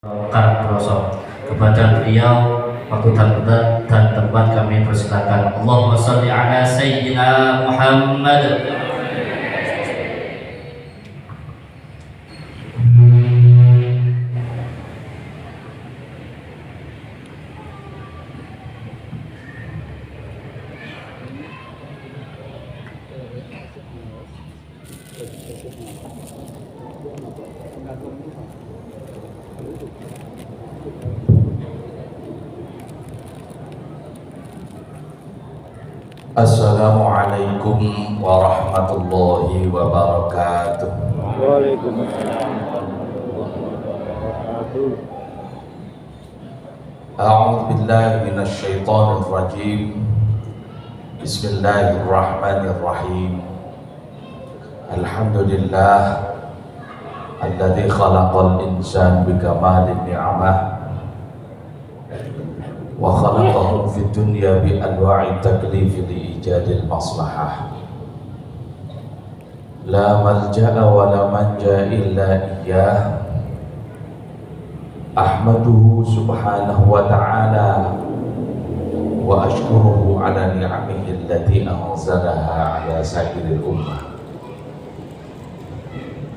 Karoso. Kepada beliau waktu dan tempat kami persilakan. Allahumma sholli ala sayyidina Muhammad. Assalamualaikum warahmatullahi wabarakatuh. Waalaikumsalam. A'udzu billahi minasy syaithanir rajim. Bismillahirrahmanirrahim. Alhamdulillah alladzi khalaqal insana bikamalin ni'amah wa khalaqahu fid dunya bi anwa'i taklif li ijadil maslahah. La malja'a wa la manja illa iyyah. Ahmaduhu subhanahu wa ta'ala wa ashkuruhu ala ni'amihi allati anzalaha ala sa'iril ummah.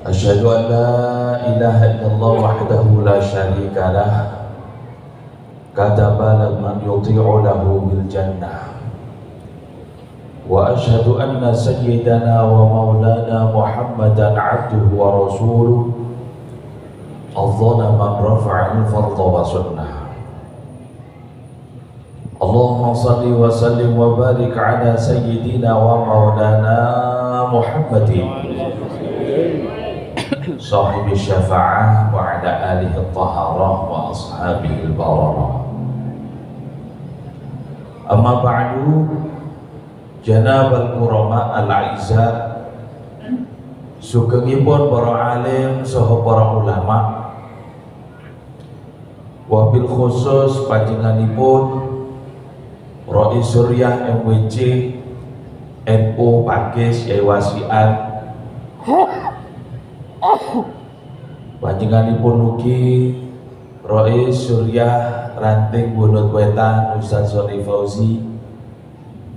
Asyhadu an la ilaha illallah wahdahu la syarika lah. Kataba man yuti'u lahu bil jannah. Wa asyhadu anna sayyidana wa maulana Muhammadan abduhu wa rasuluh. Afdhala man rafa'al fardha wa sunnah. Allahumma salli wa sallim wa barik ala sayyidina wa maulana Muhammadin sahibi syafa'ah wa ala alihi at-taharah wa ashabihi al-bararah. Amma ba'du, janabal kurama al-aizza, sugengipun para alim saha para ulama, wabil khusus panjenenganipun Rais Suriah MWC NU Pakis Yai Wasiat, panjenenganipun ugi Rais Suriah Ranting Bunut Wetan Ustaz Soni Fauzi,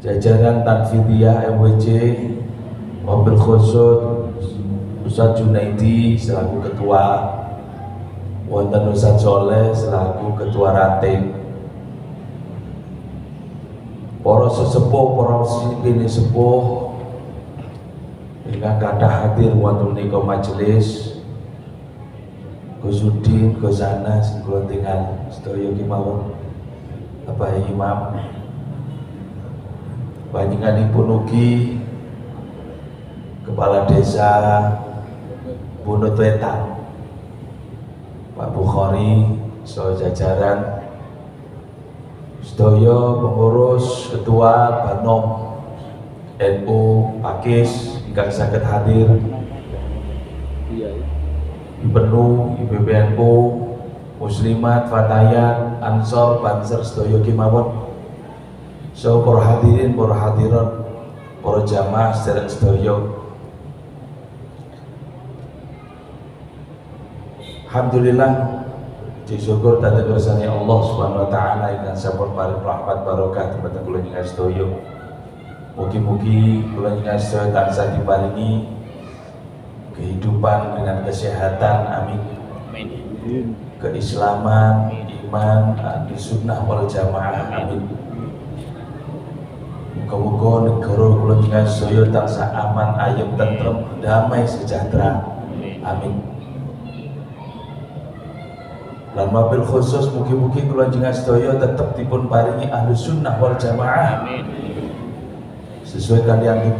jajaran Tanfidiyah MWC, wabil khusus Ustaz Junaidi selaku ketua, wonten Ustaz Soleh selaku ketua ranting, para sesepuh, para sipine sepuh ingkang kathah hadir wonten menika majelis, Gusudin, Gusana sing kula tinggal sedaya kemawon, Bapak Imam, panjenenganipun ugi Kepala Desa Bunut Wetan Pak Bukhari, saha jajaran sedaya pengurus ketua Banom NU Pakis ingkang saged hadir, IPNU, IPBNU, Muslimat, Fatayat, Ansor, Banser sedaya kemawon, saha para hadirin, para hadirat, para jamaah sedherek sedaya. Alhamdulillah, syukur dhateng kersane Allah Subhanahu wa taala ingkang sampun paring rahmat barokah dhumateng kula nyuwun sedaya. Mugi-mugi kula nyuwun sedaya tansah diparingi kehidupan dengan kesehatan, amin. Keislaman, iman, ahli sunnah wal jamaah, amin. Muga-muga negara kula nyuwun sedaya tansah aman, ayem, tentrem, damai, sejahtera, amin. Lan wabil khusus mugi-mugi kula jenengan sedaya tetep dipun paringi ahli sunnah wal jamaah, sesuai kalian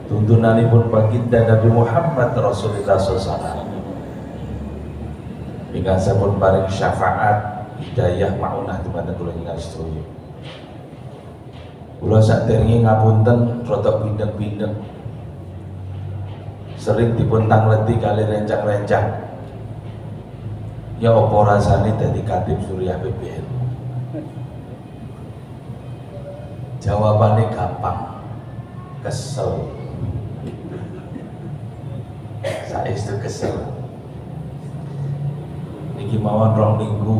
tuntunanipun baginda Nabi Muhammad Rasulullah SAW, ingkang sampun paring syafaat hidayah maunah dhumateng kula jenengan sedaya. Kula saderenge ngapunten rada bindeng-bindeng, sering dipun tangleti kali rencang-rencang. Ya apa rasane dadi Katib Suriah PBN? Jawabannya gampang, kesel. Saestu kesel. Niki mawon 2 minggu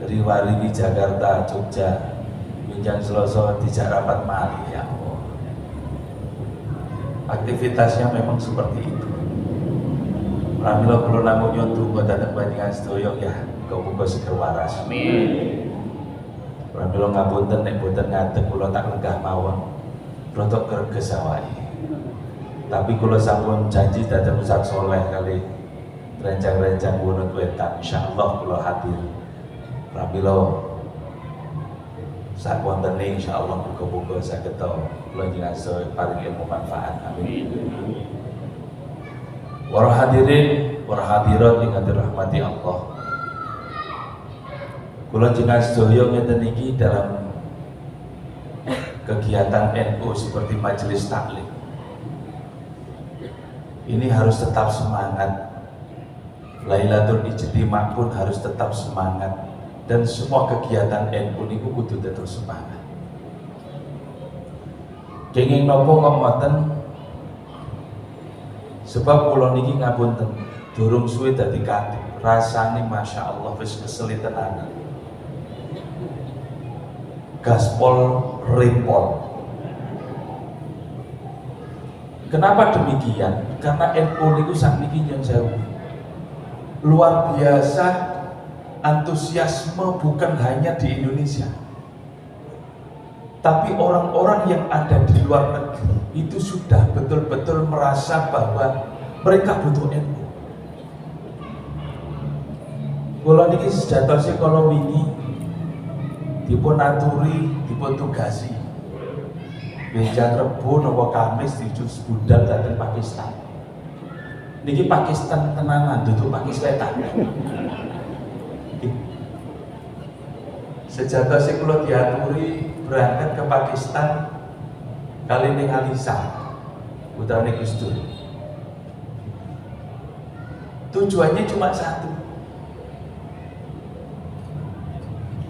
riwari di Jakarta, Jogja, Minjang Selasa dijak rapat malih ya Allah. Aktivitasnya memang seperti itu. Pramila kula namung nyuwun dhateng panjenengan sedaya ya, muga-muga seger waras. Amin. Pramila ngapunten nek boten ngadeg kula tak lenggah mawon. Rotok greges awake. Tapi kula sampun janji dhateng Ustaz Soleh kali rencang-rencang Wunut Wetan, insyaallah kula hadir. Pramila sak wontene insyaallah muga-muga saged kula jenengan sedaya paring ilmu manfaat. Amin. Para hadirin, para hadirat ingkang dirahmati Allah. Kula jenengan sedaya ngeten iki dalam kegiatan NU seperti majelis taklim. Ini harus tetap semangat. Lailatul Ijtima pun harus tetap semangat. Dan semua kegiatan NU niku kudu terus semangat. Kenging nopo kok ngoten? Sebab kula niki ngapunten, durung suwe dadi katib. Rasane masyaallah wis keselit tenan. Gaspol repol. Kenapa demikian? Karena NU niku sakniki nyun sewu. Luar biasa antusiasme bukan hanya di Indonesia, tapi orang-orang yang ada di luar negeri itu sudah betul-betul merasa bahwa mereka butuh NU. Kula niki sejatosé kala wingi dipun aturi, dipun tugasi benjang Rebo napa Kamis dijus budal dhateng Pakistan. Niki Pakistan tenanan, dudu Pakistan. Sejatosé kula diaturi berangkat ke Pakistan kali ning Alisa, putrane Gus Dur. Tujuannya cuma satu,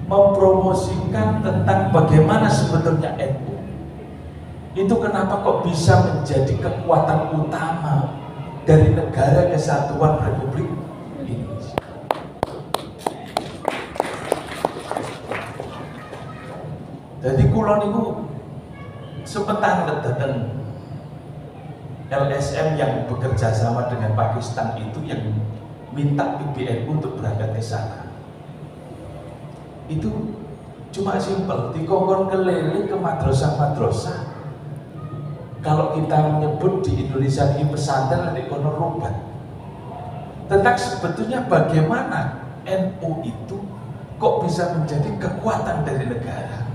mempromosikan tentang bagaimana sebetulnya NU itu kenapa kok bisa menjadi kekuatan utama dari Negara Kesatuan Republik Indonesia. Jadi kula niku sepetan datang LSM yang bekerja sama dengan Pakistan itu yang minta PBNU untuk berangkat ke sana. Itu cuma simpel, dikongkon keliling ke madrasah-madrasah. Kalau kita menyebut di Indonesia ini pesantren di kono rubat. Tentang sebetulnya bagaimana NU itu kok bisa menjadi kekuatan dari negara.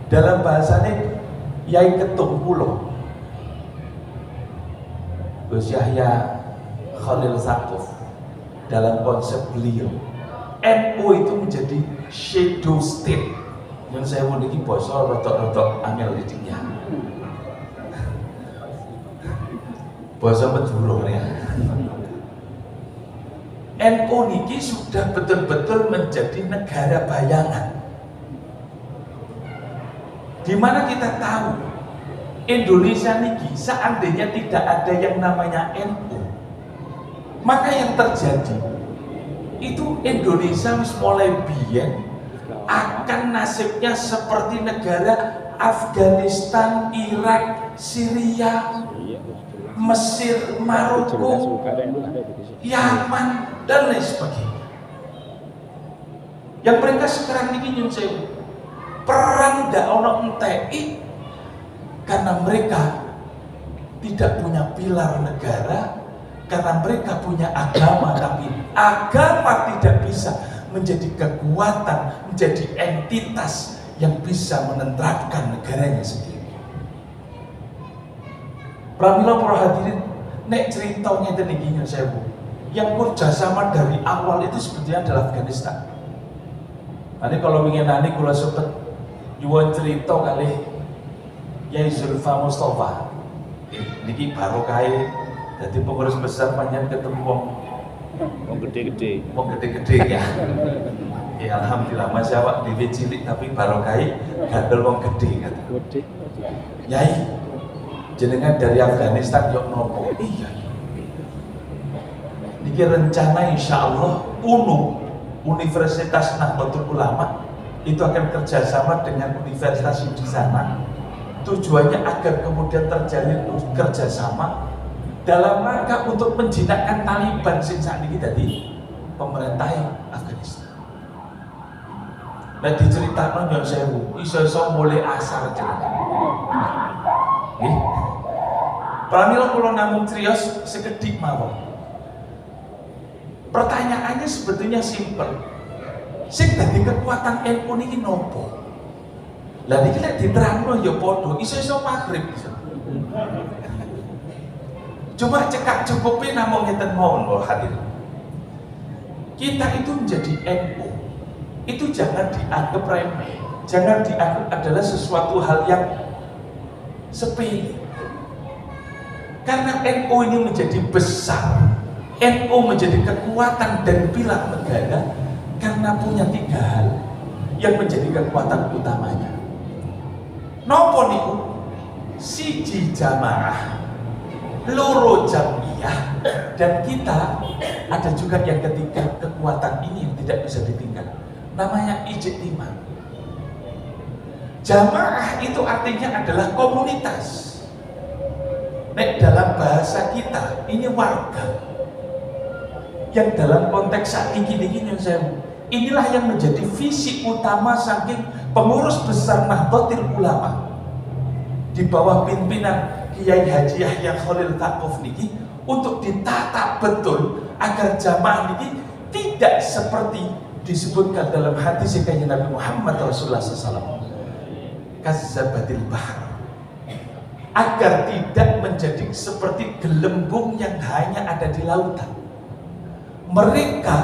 Dalam bahasanya Yai Ketum Pulau Gus Yahya Khalil Saqaf dalam konsep beliau NU itu menjadi shadow state yang saya mau niki basa rotok-rotok angel didiknya basa Madura ya. NU niki sudah betul-betul menjadi negara bayangan, di mana kita tahu Indonesia niki seandainya tidak ada yang namanya NU, maka yang terjadi itu Indonesia mulai biyen akan nasibnya seperti negara Afghanistan, Irak, Syria, Mesir, Maroko, Yaman dan lain sebagainya. Yang mereka sekarang ini nyun sewu perang ndak ono enteki karena mereka tidak punya pilar negara, karena mereka punya agama, tapi agama tidak bisa menjadi kekuatan, menjadi entitas yang bisa menenteramkan negaranya sendiri. Pramila para hadirin, nek ceritanya itu nih sewu, yang kerjasama dari awal itu sebetulnya adalah Afghanistan. Nanti kalau ingin nanti kalau sempat nyuwun cerita kali Yai Zulfa Mustafa, niki baru kaya, jadi pengurus besar panjang ketemu wong gede-gede ya. Ya alhamdulillah Mas Awak dewe cilik tapi barokai gandel wong gede kata. Yai, jenengan dari Afghanistan yok nopo? Iya. Niki Niki rencana insya Allah Universitas Nahdlatul Ulama itu akan kerjasama dengan universitas di sana. Tujuannya agar kemudian terjalin kerjasama dalam rangka untuk menjinakkan Taliban sing saat ini tadi pemerintah Afghanistan. Nah diceritakan yang sewu, iso-iso mulai asar cerita. Pramila kula namung crios sekedhik mawon. Pertanyaannya sebetulnya simpel. Sing dadi kekuatan NU niki nopo? Lah niki lek diterangno ya padha iso-iso maghrib iso. Coba cekak cukupi namung ngeten mawon lho hadirin. Kita itu menjadi NU itu jangan dianggap remeh, jangan dianggap adalah sesuatu hal yang sepele. Karena NU ini menjadi besar, NU menjadi kekuatan dan pilar negara karena punya 3 hal yang menjadi kekuatan utamanya. Nopo niku? Siji jamaah, loro jamiah, dan kita ada juga yang ketiga kekuatan ini yang tidak bisa ditinggal. Namanya ijtimai. Jamaah itu artinya adalah komunitas. Nek dalam bahasa kita ini warga. Yang dalam konteks saat ini inilah yang menjadi visi utama saking pengurus besar Nahdlatul Ulama di bawah pimpinan Kiai Haji Yahya Khalil Taquf niki untuk ditata betul agar jamaah niki tidak seperti disebutkan dalam hadis Kanjeng Nabi Muhammad Rasulullah SAW, kazzabatil bahr, agar tidak menjadi seperti gelembung yang hanya ada di lautan. Mereka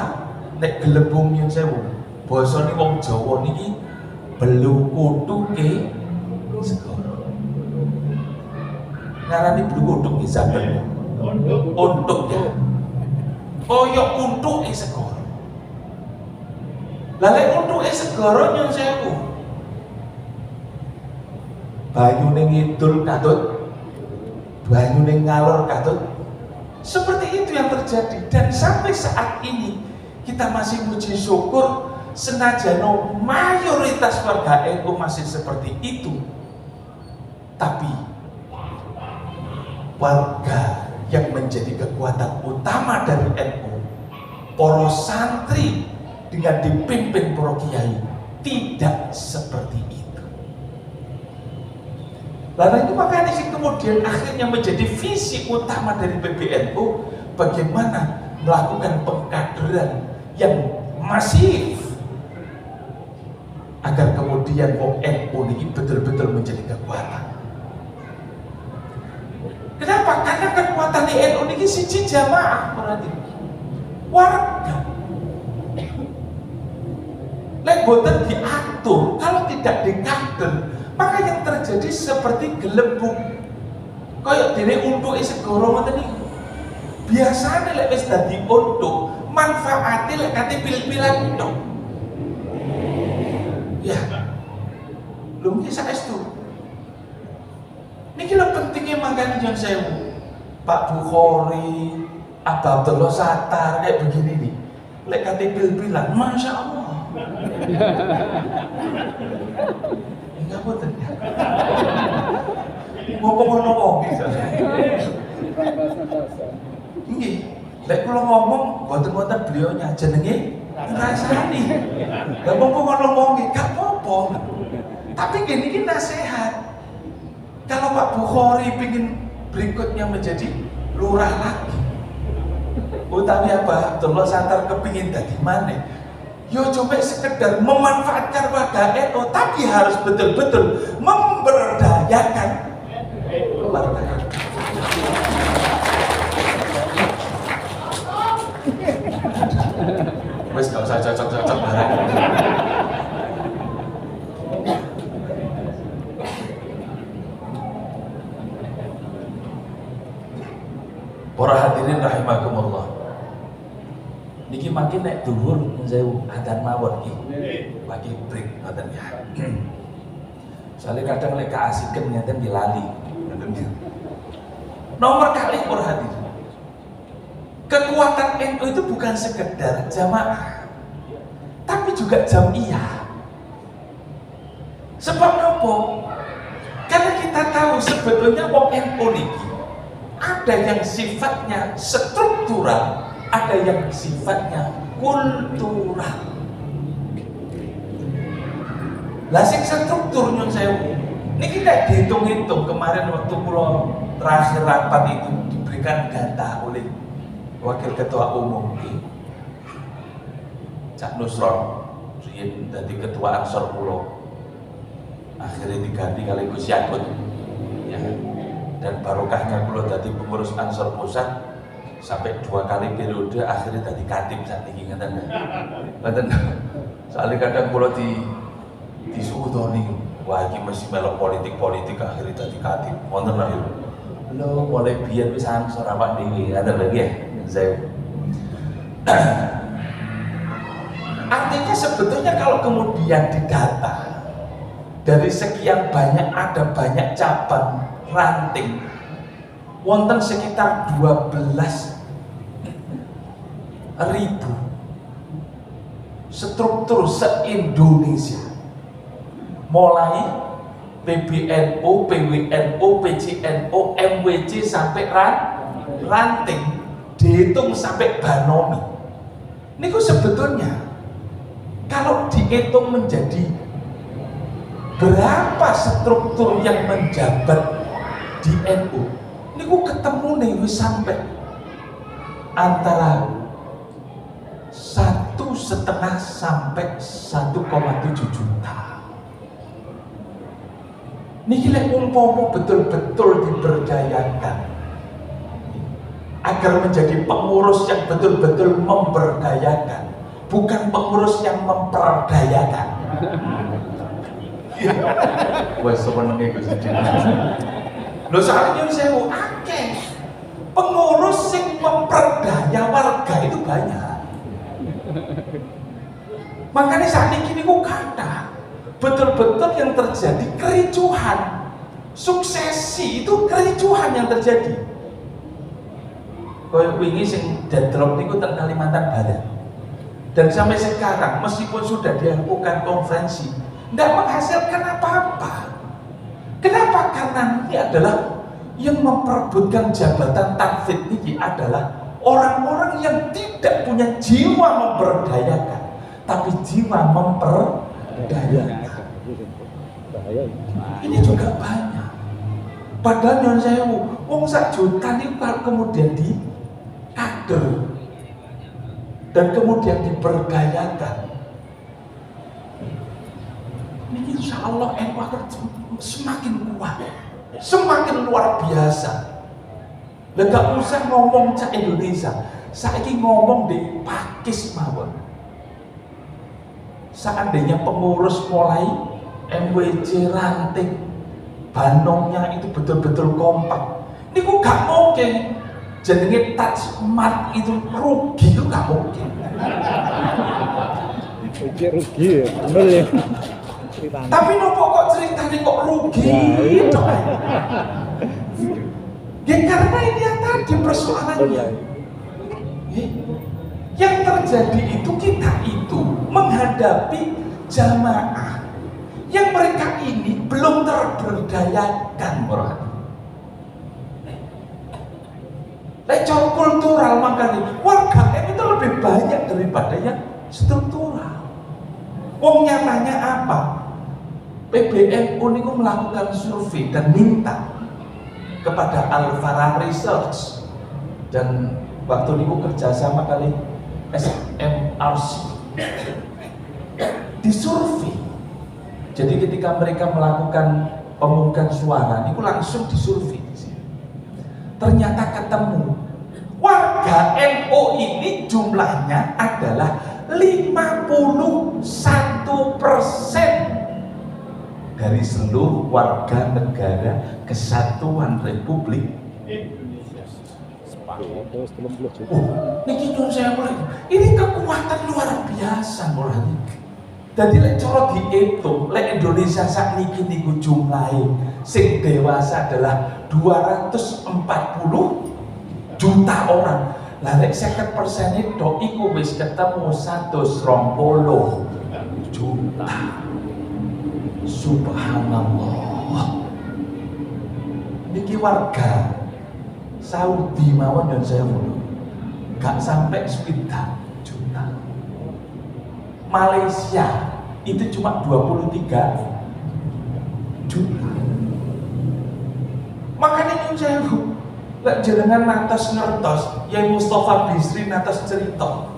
nek gelembung yang sewu bosone wong Jawa niki belukutuke segoro. Ngarani belukutuk iki sampeyan. Untuk ya. Koyok untuke segoro. Lah lek untuke segoro nyun sewu. Banyune ngidul katut, banyune ngalor katut. Seperti itu yang terjadi, dan sampai saat ini kita masih muji syukur senajan mayoritas warga NU masih seperti itu, tapi warga yang menjadi kekuatan utama dari NU, para santri dengan dipimpin para kiai, tidak seperti itu. Lalu itu makanya sih kemudian akhirnya menjadi visi utama dari PBNU bagaimana melakukan pengkaderan yang masif agar kemudian NU ini betul-betul menjadi kekuatan. Kenapa? Karena kekuatan NU ini siji jamaah berarti warga. Lek boten diatur, kalau tidak dikader, maka yang terjadi seperti gelembung. Kayak dene untuke segoro ngoten niku. Biasane lek wis dadi untuk, manfaate lek kate pil-pilan tok. Ya. Lho iki saestu. Niki lho pentingnya makane jan sewu. Pak Bukhari, Abdullah Sattar kayak begini nih. Lek kate pil-pilan, Masya Allah. Enggak boten. Ngomong wong iki. Nggih, lek kula ngomong boten-boten beliaunya jenenge ngrasani. Lah mongko ngono wong iki gak apa-apa. Tapi gini iki nasihat. Kalau Pak Bukhari pingin berikutnya menjadi lurah lagi, utawi apa Abdullah Sattar kepingin dadi maneh, yo coba sekedar memanfaatkan warga NU, tapi harus betul-betul memberdayakan warga. Wes gak usah cocok-cocok bareng. Para hadirin rahimakumullah. Niki makin naik dhuwur sewu adzan mawon iki. Lagi break ngoten ya. Soalnya kadang lek keasikan ngeten dilali. Nomor kali para hadirin. Kekuatan NU itu bukan sekedar jamaah, tapi juga jamiah. Sebab apa? Karena kita tahu sebetulnya wong NU niki ada yang sifatnya struktural, ada yang sifatnya kultural. Lah sing struktur nyun sewu niki tidak dihitung-hitung. Kemarin waktu kula terakhir rapat itu diberikan data oleh Wakil Ketua Umum Cak Nusron, riyen dadi Ketua Ansor Pulau, akhirnya diganti kali Gus Yakut, ya. Dan barokahnya kula dadi pengurus Ansor Pusat sampai 2 kali periode, akhirnya dadi Katib saat ini, ngeten. Soalnya kadang kula disuudoni, wah iki mesti melok politik akhirnya dadi Katib. Wonten lho. Lho mulai biyen wis Ansor awak dhewe, ada lagi ya. Artinya sebetulnya kalau kemudian didata dari sekian banyak, ada banyak cabang ranting, wonten sekitar 12.000 struktur se-Indonesia, mulai PBNU, PWNU, PCNU, MWC sampai ranting, dihitung sampai Banomi. Niku sebetulnya kalau dihitung menjadi berapa struktur yang menjabat di NU, niku ketemu nih wis sampai antara 1,5 sampai 1,7 juta. Niki lek umpama betul-betul diberdayakan agar menjadi pengurus yang betul-betul memberdayakan, bukan pengurus yang memperdayakan. Wes semenenge Gus Didi. Lho soalnya saya mau akeh pengurus yang memperdaya warga itu banyak. Makanya saat ini kok kata betul-betul yang terjadi kericuhan, suksesi itu kericuhan yang terjadi. Kayak wingi sing deadlock niku teng Kalimantan Barat. Dan sampai sekarang meskipun sudah dilakukan konferensi, tidak menghasilkan apa-apa. Kenapa? Karena ini adalah yang memperebutkan jabatan tanfid ini adalah orang-orang yang tidak punya jiwa memberdayakan, tapi jiwa memperdayakan. Ini juga banyak. Padahal yang saya wong sak juta ini kalau kemudian di kader dan kemudian diberdayakan, ini insya Allah NU akan semakin kuat, semakin luar biasa. Dan gak usah ngomong cak Indonesia, saiki ngomong di Pakis mawon. Seandainya pengurus mulai MWC ranting, Banongnya itu betul-betul kompak, ini kok gak mungkin jenenge touch mat itu rugi, itu gak mungkin. Rugi ya, bener ya. Tapi nopo kok ceritanya kok rugi? Ya karena ini yang tadi persoalannya. Yang terjadi itu kita itu menghadapi jamaah yang mereka ini belum terberdayakan, Lecor kultural, makanya warga itu lebih banyak daripada yang struktural. Wong nyatanya apa? PBNU ini melakukan survei dan minta kepada Al-Farah Research, dan waktu ini kerjasama kali SMRC disurvei. Jadi ketika mereka melakukan pemungutan suara, ini langsung disurvei. Ternyata ketemu warga NU ini jumlahnya adalah 51% dari seluruh warga negara Kesatuan Republik Indonesia. Ini kekuatan luar biasa mulai. Jadi lek cara dihitung, lek Indonesia saat niki niku jumlahe sing dewasa adalah 240 juta orang. Lah nek 50% itu iku wis ketemu 120 juta. Subhanallah. Niki warga Saudi mawon dan saya gak sampai 9 juta. Malaysia itu cuma 23 juta. Makanya nyun sewu, lek jenengan nantos ngertos, Yai Mustafa Bisri nantos cerita.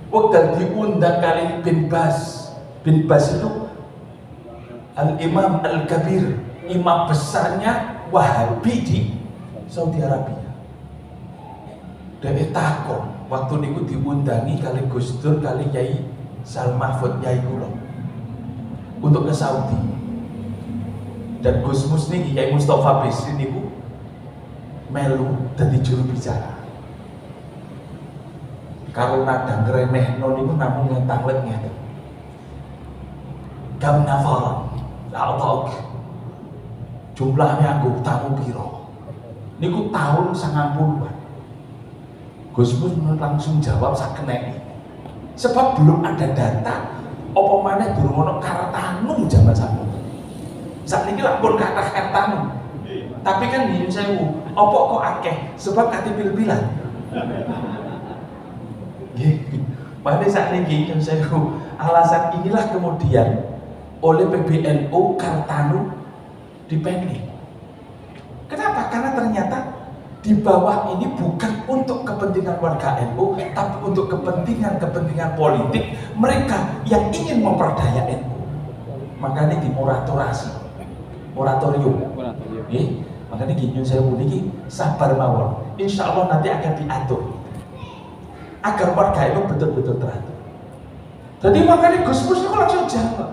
Wekdal diundang kali bin Bas. Bin Bas itu Al-Imam Al-Kabir, imam besarnya Wahabi di Saudi Arabia. Dewe takon, waktu niku diundangi kali Gus Dur kali Yai Sal Mahfud Yai kula untuk ke Saudi. Dan Gus Mus niki Yai Mustafa Bisri niku melu dadi juru bicara. Karo nada ngremehno niku namung ngetanglet ngeten. Kam nafar la'atak jumlahnya anggo tamu piro. Niku tahun 90-an. Gus Mus langsung jawab sakeneki. Sebab belum ada data apa maneh durung ono kartanum jaman sampun. Saat ini lapor kathah kartanum. Tapi kan nyun sewu, apa kok akeh? Sebab kate pil-pilan. Nggih. Mane saat ini nyun sewu, alasan inilah kemudian oleh PBNU kartanu dipending. Kenapa? Karena ternyata di bawah ini bukan untuk kepentingan warga NU, tapi untuk kepentingan politik mereka yang ingin memperdaya NU. Makanya di moratorium. Makanya gini saya ini sabar mawon. Insya Allah nanti akan diatur agar warga NU betul-betul teratur. Jadi makanya Gus Mus itu langsung jawab,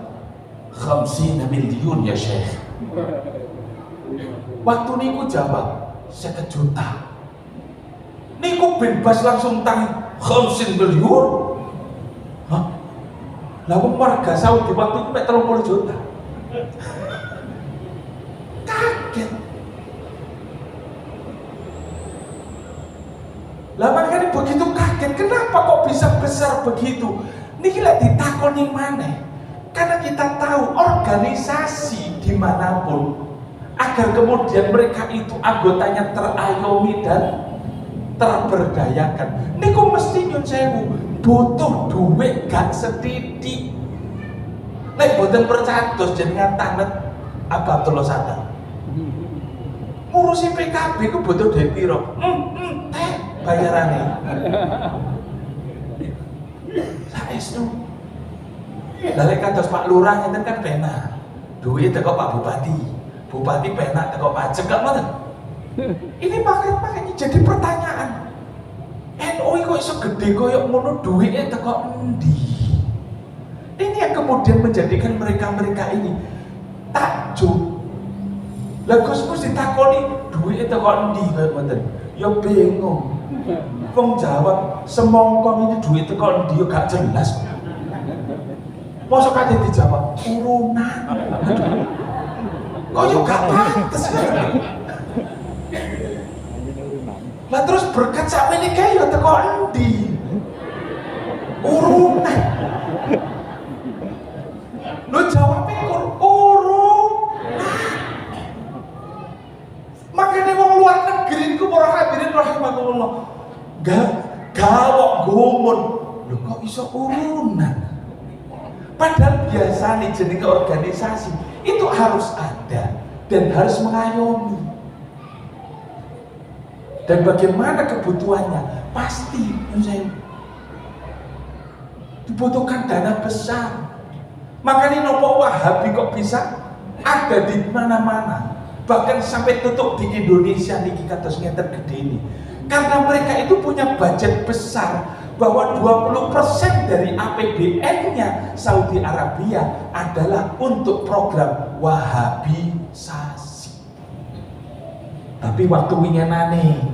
50 miliun ya Syekh. Waktu niku jawab 1 juta. Niku bebas langsung tanya 50 miliun. Hah? Lalu warga Saudi waktu itu 30 juta. Kaget. Lah makanya begitu kaget, kenapa kok bisa besar begitu? Niki lek ditakoni maneh. Karena kita tahu organisasi dimanapun agar kemudian mereka itu anggotanya terayomi dan terberdayakan. Niku mesti nyun sewu butuh duit gak setitik. Nek boten percados jenengan tanet Abdullah Sadar. Ngurusi PKB ku butuh duit piro? Bayarane. Saestu. Lah kados Pak Lurah ngeten kan penak. Duit teko Pak Bupati. Bupati penak teko pajak gak ngoten. Ini makanya jadi pertanyaan. NU kok iso gede koyo ngono duitnya teko endi? Ini yang kemudian menjadikan mereka ini takjub. Lah Gus Mus ditakoni duitnya teko endi koyo ngoten. Ya bingung. Wong jawab semongkong ini duit teko endi yo gak jelas. Mosok kate dijawab urunan. Kok yo gak pantes. Lah terus berkat sakmene kae yo teko endi? Urunan. Lu jawabnya urunan. Makanya wong luar negeri ku para hadirin rahimakumullah. Gawok gumun. Lho kok iso urunan? Padahal biasa nih jenenge organisasi itu harus ada dan harus mengayomi. Dan bagaimana kebutuhannya? Pasti saya dibutuhkan dana besar. Makanya nopo Wahabi kok bisa ada di mana-mana, bahkan sampai tutup di Indonesia niki kados ngeten gede ini. Karena mereka itu punya budget besar, bahwa 20% dari APBN-nya Saudi Arabia adalah untuk program Wahabisasi. Tapi waktu winginane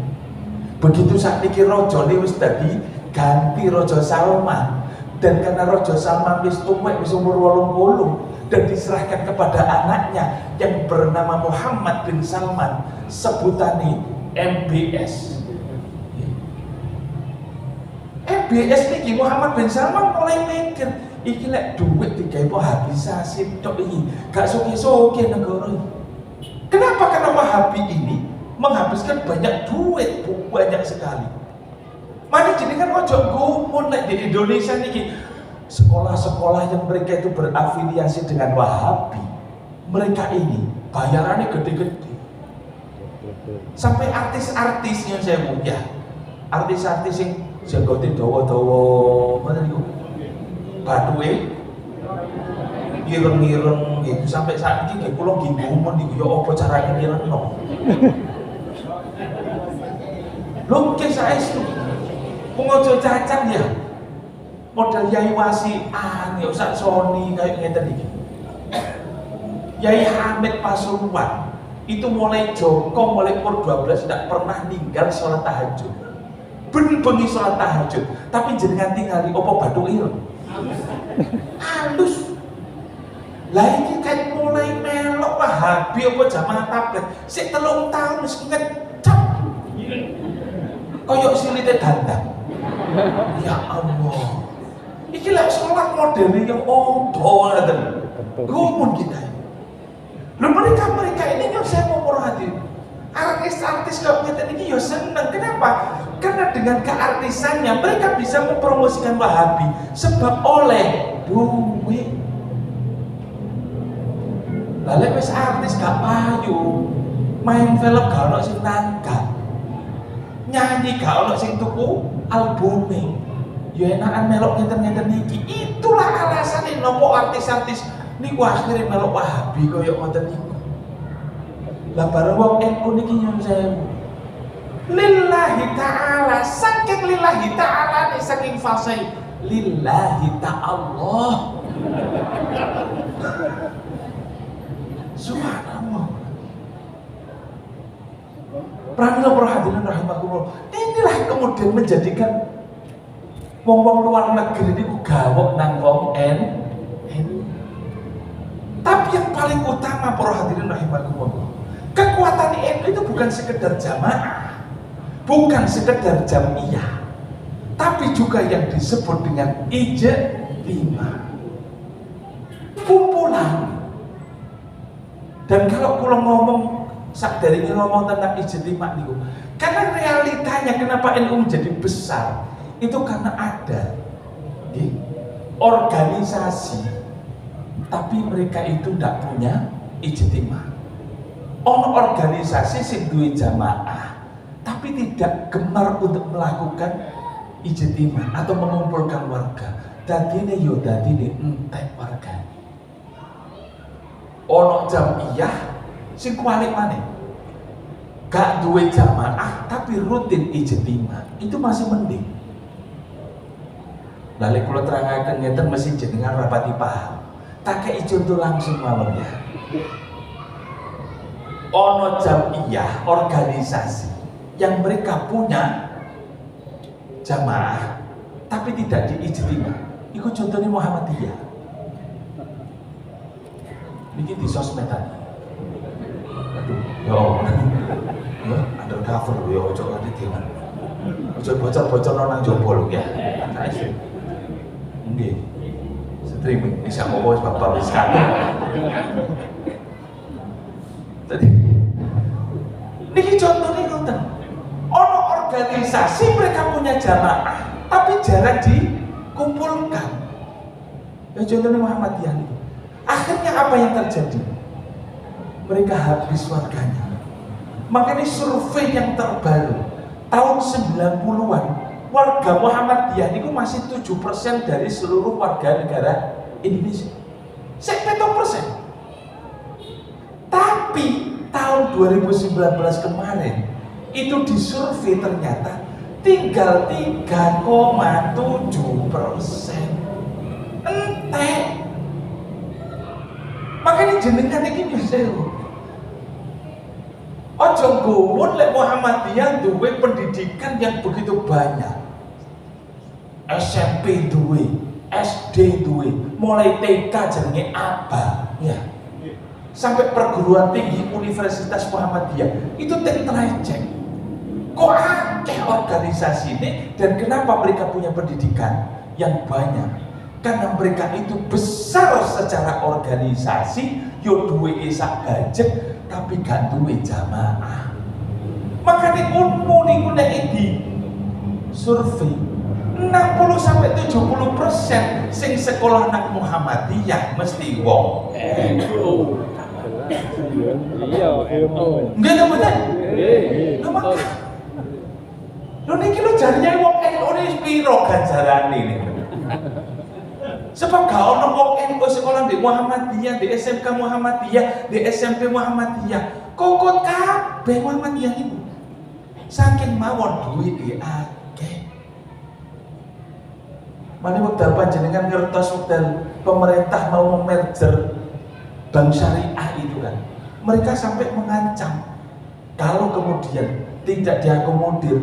begitu saat niki rojone wis dadi ganti Raja Salman, dan karena Raja Salman wis tuwek wis umur 80 dan diserahkan kepada anaknya yang bernama Muhammad bin Salman, sebutane MBS. MBS niki Muhammad bin Salman mulai mikir, iki lek duit digawe habisasi tok iki, gak soge-soge negara ini. Kenapa? Karena Wahabi ini menghabiskan banyak duit, banyak sekali. Mari jenengan ojo gumun lek di Indonesia niki sekolah-sekolah yang mereka itu berafiliasi dengan Wahabi, mereka ini bayarannya gede-gede. Sampai artis-artis yang saya punya, artis-artis yang jagotin dawa-dawa mana niku bathuke ireng-ireng gitu, sampai saat ini kula gumun niku ya apa carane irengno. Lho ki saestu wong aja cacat ya. Model Yai Wasian ya sak Sony kayak ngeten iki. Yai Hamid Pasuruan itu mulai Joko mulai umur 12 tidak pernah ninggal sholat tahajud. Bengi sholat tahajud, tapi jenengan tinggal di opo batu ireng. Halus. Lah iki kan mulai melok Wahabi apa jamaah tablet. Sik 3 tahun wis ngecap. Koyok silite dandang. Ya Allah. Iki lek sholat modelnya yang opo ngoten. Gumun kita. Lho mereka ini yang saya mau hati. Artis-artis kalau ngeten ini ya seneng. Kenapa? Karena dengan keartisannya mereka bisa mempromosikan Wahabi sebab oleh duit. Lalu wis artis gak payu, main film gak ono sing nanggap, nyanyi gak ono sing tuku albume. Ya enakan melok ngeten-ngeten niki. Itulah alasannya nopo artis-artis niku akhirnya melok Wahabi koyo ngoten niku. Lah bareng wong NU niki nyuwun sewu. Lillahi ta'ala, saking lillahi ta'ala nih saking fasih lillahi ta'ala. Subhanallah. Pramila para hadirin rahimakumullah. Inilah kemudian menjadikan wong-wong luar negeri ini gawok nang wong NU. Tapi yang paling utama para hadirin rahimakumullah, kekuatan NU itu bukan sekedar jamaah, bukan sekedar jamiah, tapi juga yang disebut dengan ijtimah, kumpulan. Dan kalau kula ngomong sak dari ngomong tentang ijtimah niku, karena realitanya kenapa NU menjadi besar itu karena ada organisasi, tapi mereka itu tidak punya ijtimah. Ono organisasi sing duwe jamaah, tapi tidak gemar untuk melakukan ijtimah atau mengumpulkan warga. Dadine yo dadine entek warga. Ono jamiyah sing kualik maneh. Gak duwe jamaah tapi rutin ijtimah. Itu masih mending. Lalu kula terangaken ngeten mesti jenengan rapati paham. Tak kei contoh langsung mawon ya. Ono jamiyah organisasi yang mereka punya jamaah tapi tidak diijtimah. Iku contohnya Muhammadiyah. Ini di sosmed tadi. Aduh, ya Allah. Ya, undercover ya ojo nganti dengan. Ojo bocor-bocor nang jopo lho ya. Nggih. Streaming bisa mau wis bapak wis kan. Jadi niki contohnya ngoten. Ono organisasi mereka punya jamaah tapi jarang dikumpulkan. Ya contohnya Muhammadiyah nih. Akhirnya apa yang terjadi? Mereka habis warganya. Makanya survei yang terbaru tahun 90-an, warga Muhammadiyah itu masih 7% dari seluruh warga negara Indonesia. 7%. Tapi tahun 2019 kemarin itu disurvei ternyata tinggal 3,7%. Entek. Makanya jenengan iki nyusul. Ojo gumun lek Muhammadiyah duwe pendidikan yang begitu banyak. SMP duwe, SD duwe, mulai TK jenenge apa ya. Sampai perguruan tinggi Universitas Muhammadiyah itu tek tracek. Kok akeh organisasi ini, dan kenapa mereka punya pendidikan yang banyak? Karena mereka itu besar secara organisasi, yo duwe sak gajek tapi gak duwe jamaah. Makanya ilmu niku nek di survei 60-70% sing sekolah nang Muhammadiyah mesti wong NU. Iya, ilmu. Enggak ada bener. Iya. Lho niki lho jarine wong NU ini piro ganjarane nih. Sebab gak ono wong NU sekolah di Muhammadiyah, di SMK Muhammadiyah, di SMP Muhammadiyah. Kokot kabeh Muhammadiyah niku. Saking mawon duit akeh. Mane wekdal panjenengan ngertos wekdal pemerintah mau memerger bank syariah itu kan. Mereka sampai mengancam kalau kemudian tidak diakomodir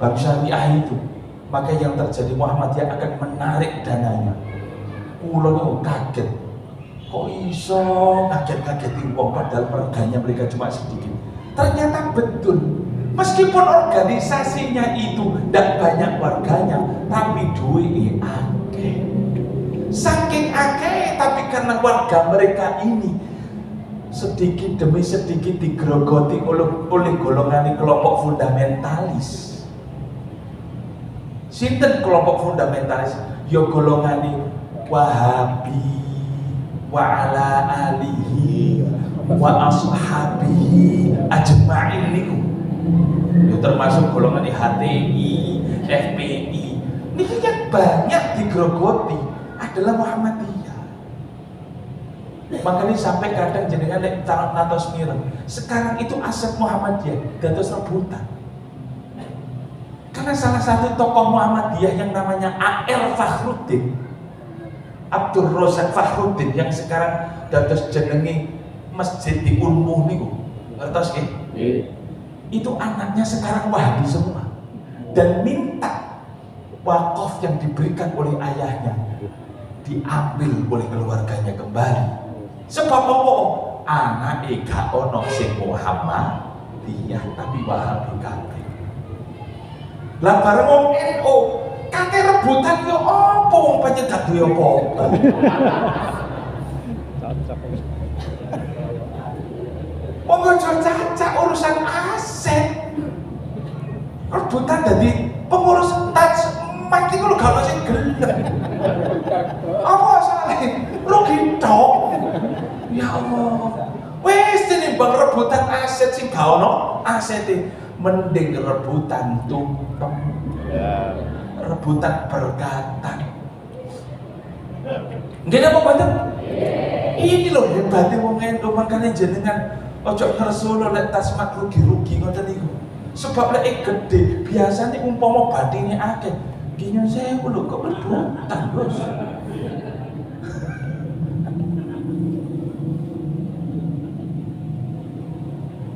bank syariah itu, maka yang terjadi Muhammadiyah akan menarik dananya. Kulo kaget. Kok iso kaget-kagetin wong padahal reganya mereka cuma sedikit. Ternyata betul. Meskipun organisasinya itu tidak banyak warganya, tapi duit akeh. Saking akeh, tapi karena warga mereka ini sedikit demi sedikit digerogoti oleh golongan kelompok fundamentalis. Sinten kelompok fundamentalis? Yo golongan Wahabi wa ala alihi wa ashabihi ajma'in niku. Itu termasuk golongan HTI, FPI. Ini yang banyak digerogoti adalah Muhammadiyah. Makanya sampai kadang jenengan nek natos mireng. Sekarang itu aset Muhammadiyah dados rebutan. Karena salah satu tokoh Muhammadiyah yang namanya A.R. Fakhruddin, Abdul Razak Fakhruddin, yang sekarang dados jenenge Masjid di Ulmuh niku. Ngertos nggih? Itu anaknya sekarang Wahabi semua dan minta wakaf yang diberikan oleh ayahnya diambil oleh keluarganya kembali. Sebab apa? Anak gak ono sing Muhammadiyah tapi Wahabi kabeh. Lah bareng wong NU kate rebutan yo apa wong pancen gak duwe apa-apa. Wong cacak urusan aset. Rebutan dadi pengurus tas mati ku lho gak ono sing gelem. Apa salahnya? Rugi tok. Ya Allah. Wis tinimbang rebutan aset sing gak ono asete, mending rebutan tumpeng. Ya. Rebutan berkatan. Nggih napa mboten? Ini loh hebatnya wong NU, makanya jenengan ojo ngersulo nek tas mak rugi-rugi ngoten niku. Sebab lek gede, biasane umpama bathine akeh, nggih saya lho kok rebutan, Bos.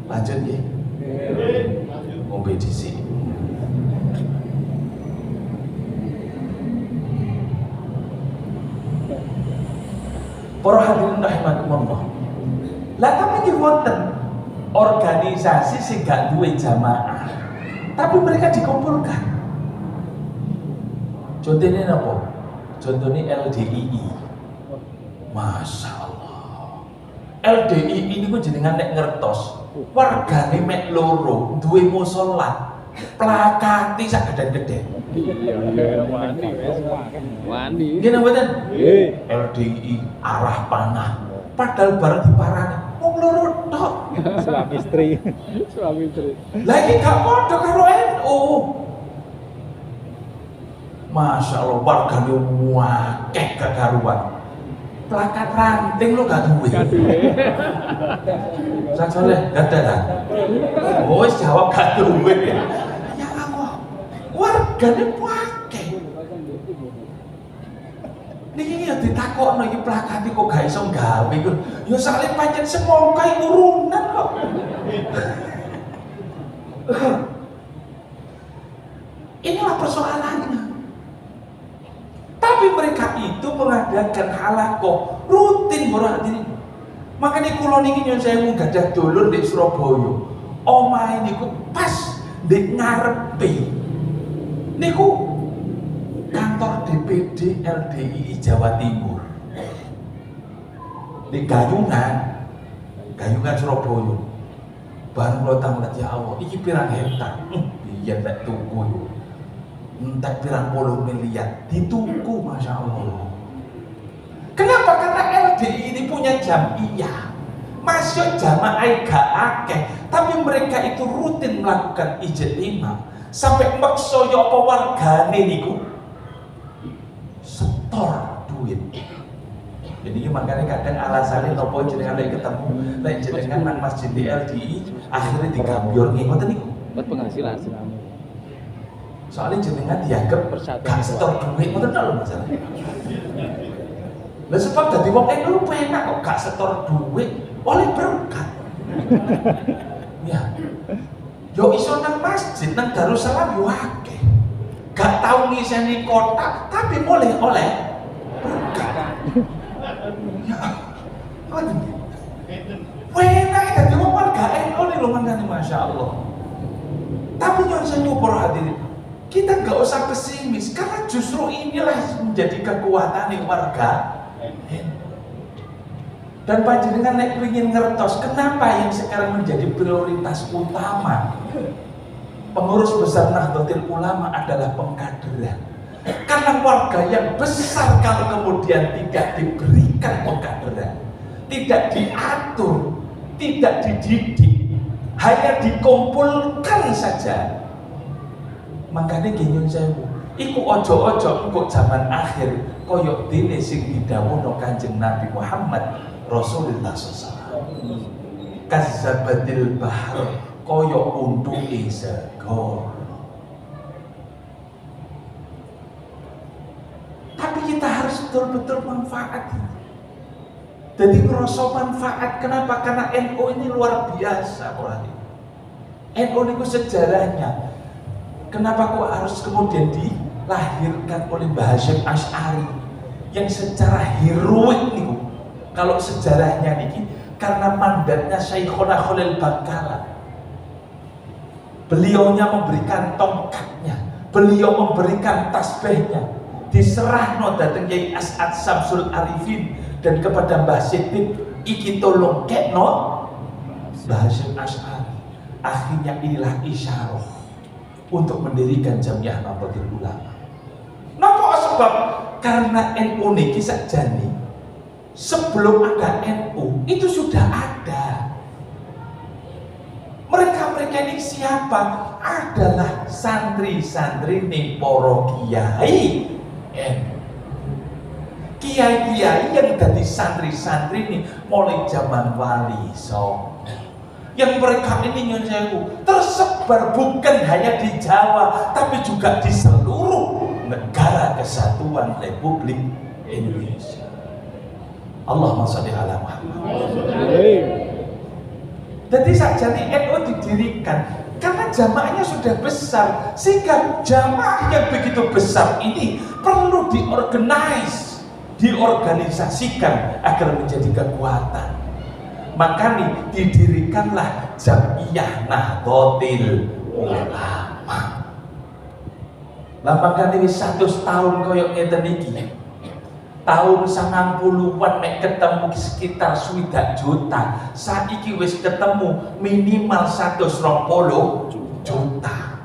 Lanjut nggih. Ngombe dhisik. Para hadirin rahimakumullah. Lah tapi nggih wonten organisasi sing gak duwe jamaah, tapi mereka dikumpulkan. Contohnya apa? Contohnya LDII. Masya Allah. LDII ini ku jenengan nek ngertos, wargane mek loro, duwe musala, plakati sak gede-gede. Wani. Gini mboten? LDII arah panah. Padahal bareng diparani wong loro tok. Suami istri. Suami istri. Lagi gak padha karo NU. Masya Allah, wargane wakeh gak karuan. Plakat ranting lo gak duwe. Gak duwe. Sang soleh gak ada kan? Oh, jawab gak duwe. Ya Allah, wargane wakeh. Niki ya ditakokno iki plakat iki kok gak iso gawe iku. Ya sakle pancen semongkai urunan kok. Inilah persoalannya. Tapi mereka itu mengadakan halakoh rutin hadirin. Makanya kula niki nyuwun sewu gadah dulur di Surabaya. Omahe niku pas ndek ngarepe niku kantor DPD LDII Jawa Timur di Gayungan Surabaya. Bareng lo tamulat, ya Allah, iki pirang hektar, biyen nek tuku yo entek pirang puluh miliar dituku, Masya Allah. Kenapa? Karena LDII ini punya jamiah, masuk jamaah gak akeh, tapi mereka itu rutin melakukan ijtima sampai maksa yo apa wargane niku setor duit. Jadi makanya kadang alasannya nopo jenengan lagi ketemu, lagi jenengan nang masjid di LDII akhirnya digambior ngoten niku. Buat penghasilan. Soalnya jenengan dianggap gak setor duit ngoten lho masalah. Lah sebab dadi wong NU penak kok gak setor duit oleh berkat. Ya. Yo iso nang masjid nang Darussalam yo akeh. Gak tau ngiseni kotak tapi boleh oleh berkat. Ya. Ngoten. Penak dadi wong warga NU nih lho mangkane masyaallah. Tapi nyuwun sewu para hadirin, kita nggak usah pesimis karena justru inilah menjadi kekuatan warga. Dan panjenengan nek ingin ngertos kenapa yang sekarang menjadi prioritas utama pengurus besar Nahdlatul Ulama adalah pengkaderan. Karena warga yang besar kalau kemudian tidak diberikan pengkaderan, tidak diatur, tidak dididik, hanya dikumpulkan saja, makanya gini sewu iku ojo-ojo engko zaman akhir koyok dene sing didhawuhna Kanjeng Nabi Muhammad Rasulullah SAW. Kazzabatil bahr koyok untuke segoro. Tapi kita harus betul-betul manfaat ini. Jadi ngerasa manfaat, kenapa? Karena NU ini luar biasa orang ini. NU itu sejarahnya. Kenapa kok harus kemudian dilahirkan oleh Mbah Hasyim Asy'ari yang secara heroik nih? Kalau sejarahnya nih, karena mandatnya Syekhona Khalil Bangkalan. Beliaunya memberikan tongkatnya, beliau memberikan tasbihnya, diserahno dateng Kyai As'ad Syamsul Arifin dan kepada Mbah Siddiq iki tolong kekno Mbah Hasyim Asy'ari. Akhirnya inilah isyarah untuk mendirikan Jamiah Nahdlatul Ulama. Napa sebab? Karena NU niki sakjane sebelum ada NU itu sudah ada. Mereka ini siapa? Adalah santri-santri ning para kiai NU. Kiai-kiai yang jadi santri-santri ini mulai zaman Wali Songo. Yang mereka ini nyuwun sewu tersebar bukan hanya di Jawa tapi juga di seluruh negara kesatuan Republik Indonesia. Allahumma sholli ala Muhammad. Jadi sakjane NU didirikan karena jamaahnya sudah besar, sehingga jamaah yang begitu besar ini perlu diorganisasikan agar menjadi kekuatan. Maka nih didirikanlah Jamiah Nahdlatul Ulama. Lah makane wis 100 tahun koyo ngeten iki. Tahun 90-an mek ketemu sekitar 20 juta. Saiki wis ketemu minimal 120 juta.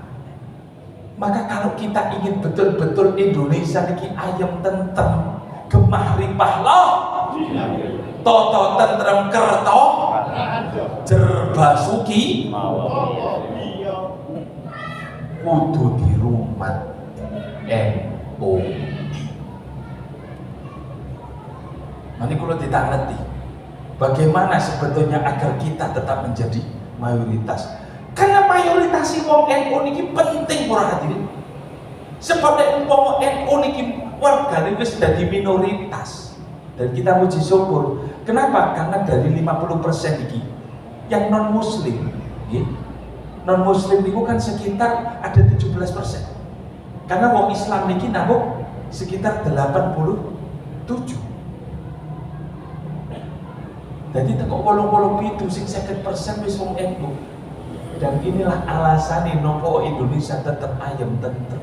Maka kalau kita ingin betul-betul Indonesia niki ayem tentrem, gemah ripah loh. Toto tentrem kerto jerbasuki kudu dirumat NU. Nanti kalau tidak ngerti bagaimana sebetulnya agar kita tetap menjadi mayoritas. Karena mayoritas wong NU ini penting para hadirin. Sebab wong NU ini warga ini sudah di minoritas. Dan kita puji syukur. Kenapa? Karena dari 50% ini yang non muslim, non muslim itu kan sekitar ada 17%. Karena wong Islam ini nabung sekitar 87. Jadi tekok 87 sing 50% wis wong NU. Dan inilah alasannya nopo Indonesia tetap ayam tentrem.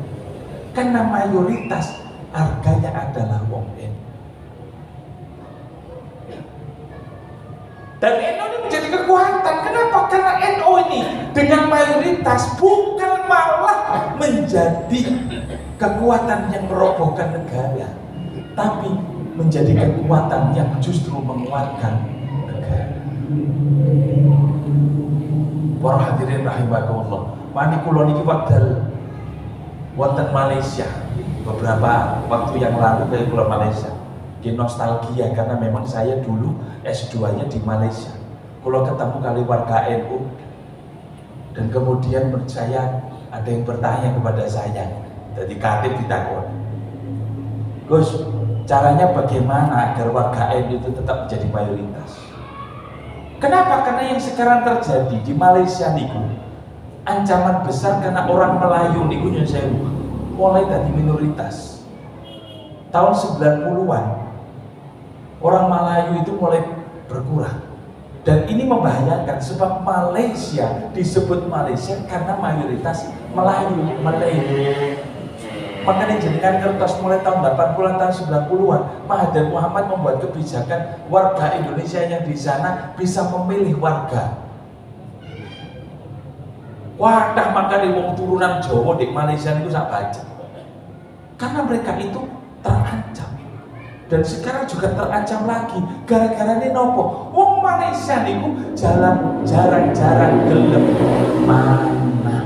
Karena mayoritas harganya adalah wong NU. Dan NU ini menjadi kekuatan. Kenapa? Karena NU ini dengan mayoritas bukan malah menjadi kekuatan yang merobohkan negara, tapi menjadi kekuatan yang justru menguatkan negara. Para hadirin rahimakumullah, mani kula niki wekdal wonten Malaysia beberapa waktu yang lalu dari kula Malaysia. Ki nostalgia karena memang saya dulu S2-nya di Malaysia. Kula ketemu kali warga NU dan kemudian menurut saya ada yang bertanya kepada saya. Jadi katib ditakon, Gus, caranya bagaimana agar warga NU itu tetap menjadi mayoritas? Kenapa? Karena yang sekarang terjadi di Malaysia niku ancaman besar karena orang Melayu niku nyun sewu mulai dari minoritas. Tahun 90-an orang Melayu itu mulai berkurang. Dan ini membahayakan sebab Malaysia disebut Malaysia karena mayoritas Melayu. Makanya jenengan kertas mulai tahun 80-an, tahun 90-an, Mahathir Muhammad membuat kebijakan warga Indonesia yang di sana bisa memilih warga. Wadah makanya wong turunan Jawa di Malaysia itu sak baca. Karena mereka itu terancam. Dan sekarang juga terancam lagi. Gara-gara ini nopo? Wong Malaysia niku jalan jarang-jarang gelem mana.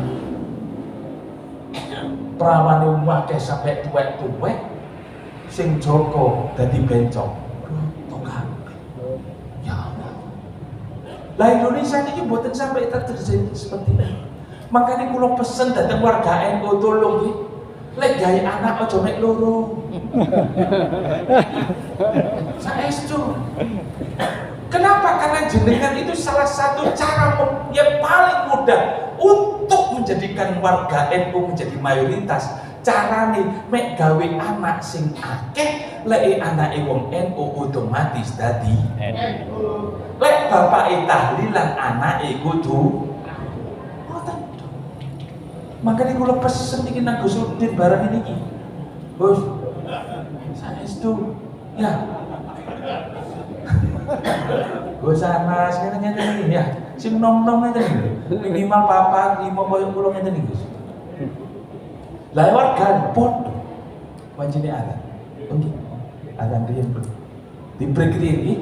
Prawane akeh sampai tuwek-tuwek sing Joko dadi bencong. Tokang. Ya Allah. Lah Indonesia ini mboten sampai terjadi seperti ini. Makanya kula pesen datang warga NU tolong nggih. Lek gawe anak aja mek loro. Saestu. Kenapa? Karena jenengan itu salah satu cara yang paling mudah untuk menjadikan warga NU menjadi mayoritas. Carane mek gawe anak sing akeh, lek anake wong NU otomatis dadi NU. Lek bapake tahlilan anake kudu. Makanya kalau pesen ini nang Gus Udin barang ini Gus, saestu ya Gus Anas ngene-ngene iki ya sing nom-nom ngene iki minimal papat 5 koyo kula ngene iki Gus. Lah warga padha pancene ada nggih ada riyen di break riyen iki